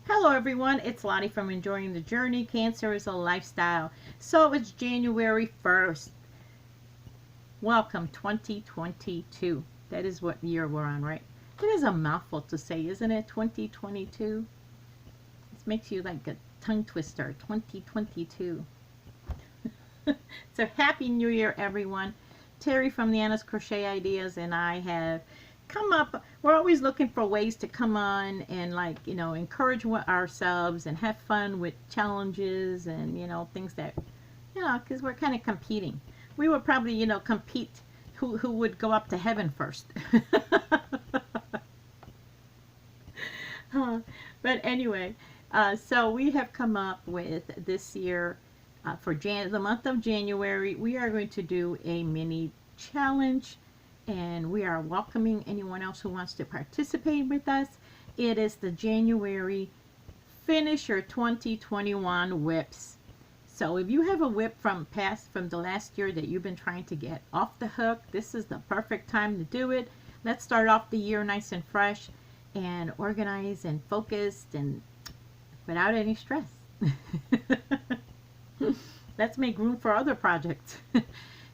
Hello everyone, it's Lottie from Enjoying the Journey. Cancer is a lifestyle. So it's January 1st. Welcome 2022. That is what year we're on, right? It is a mouthful to say, isn't it? 2022. This makes you like a tongue twister. 2022. So happy New Year everyone. Terry from the Anna's Crochet Ideas and I have come up. We're always looking for ways to come on and encourage ourselves and have fun with challenges and things that because we're kind of competing. We would probably compete who would go up to heaven first. But anyway, so we have come up with this year for the month of January. We are going to do a mini challenge, and we are welcoming anyone else who wants to participate with us. It is the January Finish Your 2021 Whips. So if you have a whip from the last year that you've been trying to get off the hook, this is the perfect time to do it. Let's start off the year nice and fresh and organized and focused and without any stress. Let's make room for other projects.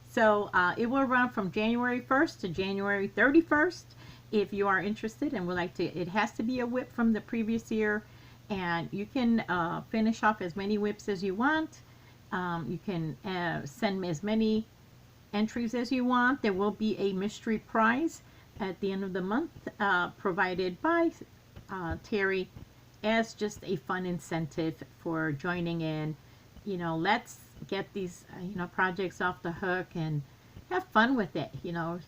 So it will run from January 1st to January 31st. If you are interested and would like to, it has to be a whip from the previous year, and you can finish off as many whips as you want. You can send as many entries as you want. There will be a mystery prize at the end of the month provided by Terry as just a fun incentive for joining in. Let's get these projects off the hook and have fun with it, because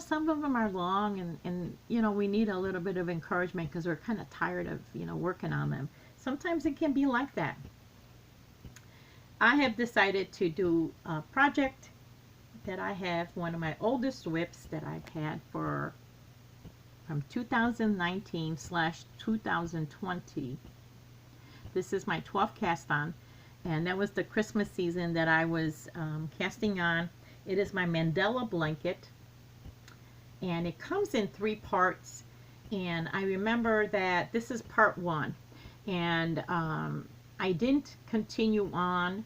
some of them are long and we need a little bit of encouragement because we're kind of tired of working on them. Sometimes it can be like that. I have decided to do a project that I have, one of my oldest whips that I've had from 2019/2020. This is my 12th cast on. And that was the Christmas season that I was casting on. It is my Mandela blanket. And it comes in 3 parts. And I remember that this is part 1. And I didn't continue on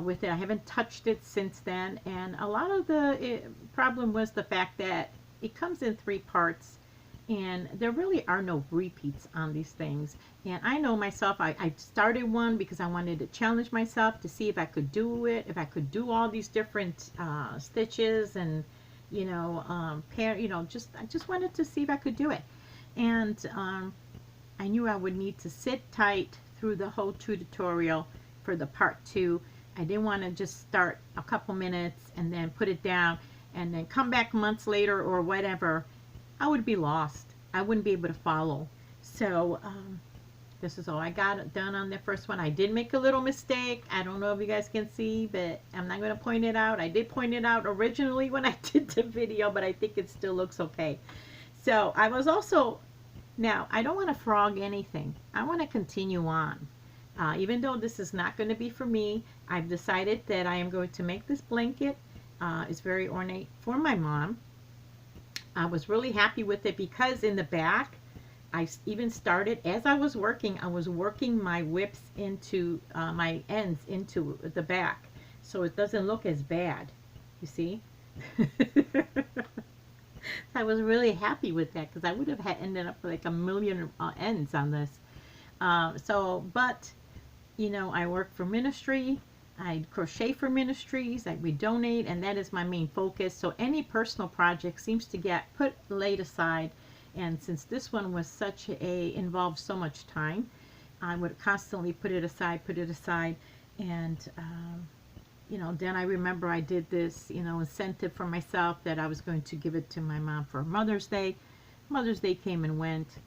with it. I haven't touched it since then. And a lot of the problem was the fact that it comes in 3 parts. And there really are no repeats on these things. And I know myself, I started one because I wanted to challenge myself to see if I could do it, if I could do all these different stitches and, I just wanted to see if I could do it. And I knew I would need to sit tight through the whole tutorial for the part 2. I didn't want to just start a couple minutes and then put it down and then come back months later or whatever. I would be lost. I wouldn't be able to follow. So this is all I got done on the first one. I did make a little mistake. I don't know if you guys can see, but I'm not going to point it out. I did point it out originally when I did the video, but I think it still looks okay. So I was also, now I don't want to frog anything. I want to continue on. Even though this is not going to be for me, I've decided that I am going to make this blanket. It's very ornate for my mom. I was really happy with it because in the back, I even started, as I was working my whips into my ends into the back. So it doesn't look as bad, you see? I was really happy with that because I would have ended up with like a million ends on this. But, I work for ministry. I crochet for ministries, we donate, and that is my main focus. So any personal project seems to get laid aside. And since this one was involved so much time, I would constantly put it aside. And, then I remember I did this, incentive for myself that I was going to give it to my mom for Mother's Day. Mother's Day came and went.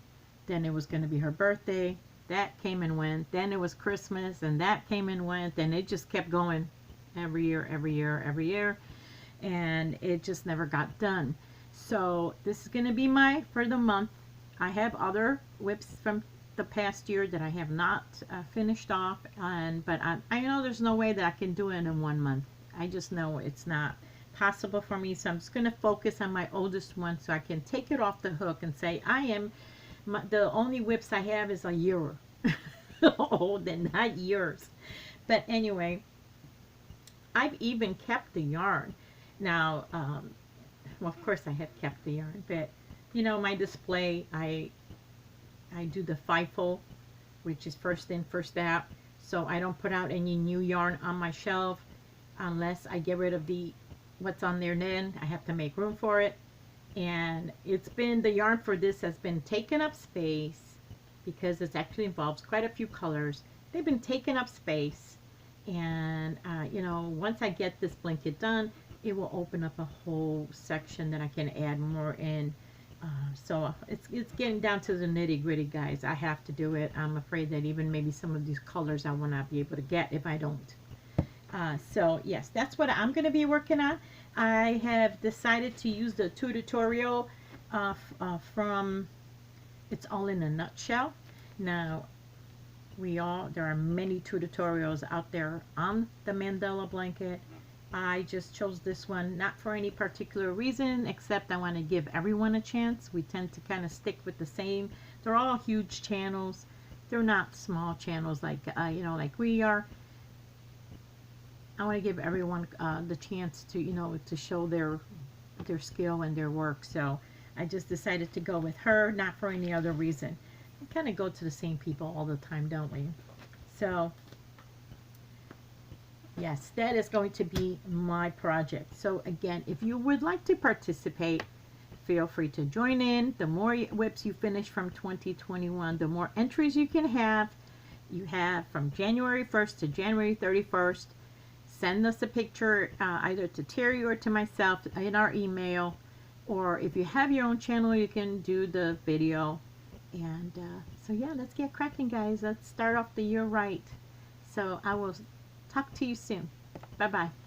Then it was going to be her birthday. That came and went. Then it was Christmas, and that came and went, and it just kept going every year, and it just never got done. So this is going to be for the month. I have other whips from the past year that I have not finished off, but I know there's no way that I can do it in 1 month. I just know it's not possible for me, so I'm just going to focus on my oldest one so I can take it off the hook and say I am The only whips I have is a year old and not years. But anyway, I've even kept the yarn. Now, well, of course I have kept the yarn, but you know, my display, I do the FIFO, which is first in, first out. So I don't put out any new yarn on my shelf unless I get rid of what's on there then. I have to make room for it. And it's been, the yarn for this has been taking up space because it actually involves quite a few colors. They've been taking up space. And, you know, once I get this blanket done, it will open up a whole section that I can add more in. So it's getting down to the nitty gritty, guys. I have to do it. I'm afraid that even maybe some of these colors I will not be able to get if I don't. So yes, that's what I'm going to be working on. I have decided to use the tutorial from It's All in a Nutshell. Now, there are many tutorials out there on the mandala blanket. I just chose this one not for any particular reason, except I want to give everyone a chance. We tend to kind of stick with the same. They're all huge channels. They're not small channels like you know, like we are. I want to give everyone the chance to, you know, to show their skill and their work. So I just decided to go with her, not for any other reason. We kind of go to the same people all the time, don't we? So yes, that is going to be my project. So again, if you would like to participate, feel free to join in. The more whips you finish from 2021, the more entries you can have. You have from January 1st to January 31st. Send us a picture either to Terry or to myself in our email. Or if you have your own channel, you can do the video. And so yeah, let's get cracking, guys. Let's start off the year right. So I will talk to you soon. Bye-bye.